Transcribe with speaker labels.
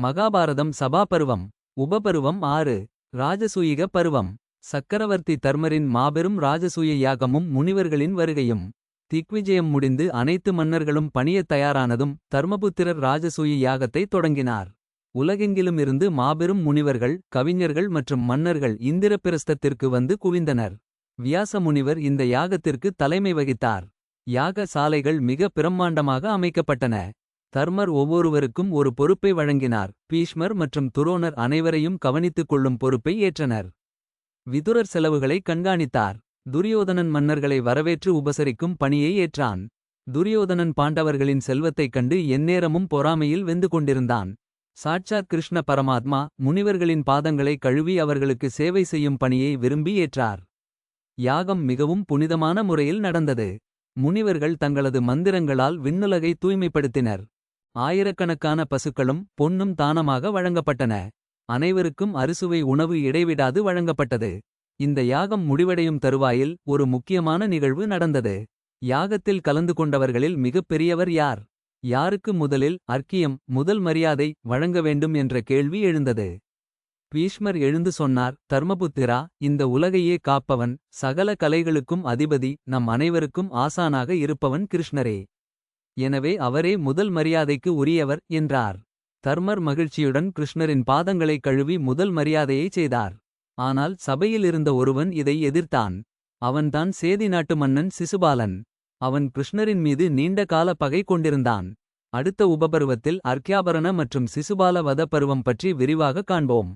Speaker 1: மகாபாரதம் சபா பருவம். உபபருவம் 6. ராஜசூயிக பருவம். சக்கரவர்த்தி தர்மரின் மாபெரும் ராஜசூய யாகமும் முனிவர்களின் வருகையும். திக்விஜயம் முடிந்து அனைத்து மன்னர்களும் பணியத் தயாரானதும் தர்மபுத்திரர் ராஜசூய யாகத்தை தொடங்கினார். உலகெங்கிலுமிருந்து மாபெரும் முனிவர்கள், கவிஞர்கள் மற்றும் மன்னர்கள் இந்திரபிரஸ்தத்திற்கு வந்து குவிந்தனர். வியாச முனிவர் இந்த யாகத்திற்கு தலைமை வகித்தார். யாக சாலைகள் மிக பிரம்மாண்டமாக அமைக்கப்பட்டன. தர்மர் ஒவ்வொருவருக்கும் ஒரு பொறுப்பை வழங்கினார். பீஷ்மர் மற்றும் துரோணர் அனைவரையும் கவனித்துக் கொள்ளும் பொறுப்பை ஏற்றனர். விதுரர் செலவுகளை கண்காணித்தார். துரியோதனன் மன்னர்களை வரவேற்று உபசரிக்கும் பணியை ஏற்றான். துரியோதனன் பாண்டவர்களின் செல்வத்தைக் கண்டு எந்நேரமும் பொறாமையில் வெந்து கொண்டிருந்தான். சாட்சாத் கிருஷ்ண பரமாத்மா முனிவர்களின் பாதங்களை கழுவி அவர்களுக்கு சேவை செய்யும் பணியை விரும்பி ஏற்றார். யாகம் மிகவும் புனிதமான முறையில் நடந்தது. முனிவர்கள் தங்களது மந்திரங்களால் விண்ணுலகை தூய்மைப்படுத்தினர். ஆயிரக்கணக்கான பசுக்களும் பொன்னும் தானமாக வழங்கப்பட்டன. அனைவருக்கும் அறுசுவை உணவு இடைவிடாது வழங்கப்பட்டது. இந்த யாகம் முடிவடையும் தருவாயில் ஒரு முக்கியமான நிகழ்வு நடந்தது. யாகத்தில் கலந்து கொண்டவர்களில் மிகப் பெரியவர் யார்? யாருக்கு முதலில் அர்க்கியம் முதல் மரியாதை வழங்க வேண்டும் என்ற கேள்வி எழுந்தது. பீஷ்மர் எழுந்து சொன்னார், தர்மபுத்திரா, இந்த உலகையே காப்பவன், சகல கலைகளுக்கும் அதிபதி, நம் அனைவருக்கும் ஆசானாக இருப்பவன் கிருஷ்ணரே. எனவே அவரே முதல் மரியாதைக்கு உரியவர் என்றார். தர்மர் மகிழ்ச்சியுடன் கிருஷ்ணரின் பாதங்களை கழுவி முதல் மரியாதையை செய்தார். ஆனால் சபையில் இருந்த ஒருவன் இதை எதிர்த்தான். அவன்தான் சேதி நாட்டு மன்னன் சிசுபாலன். அவன் கிருஷ்ணரின் மீது நீண்ட கால பகை கொண்டிருந்தான். அடுத்த உபபருவத்தில் அர்க்யாபரண மற்றும் சிசுபால வத பருவம் பற்றி விரிவாக காண்போம்.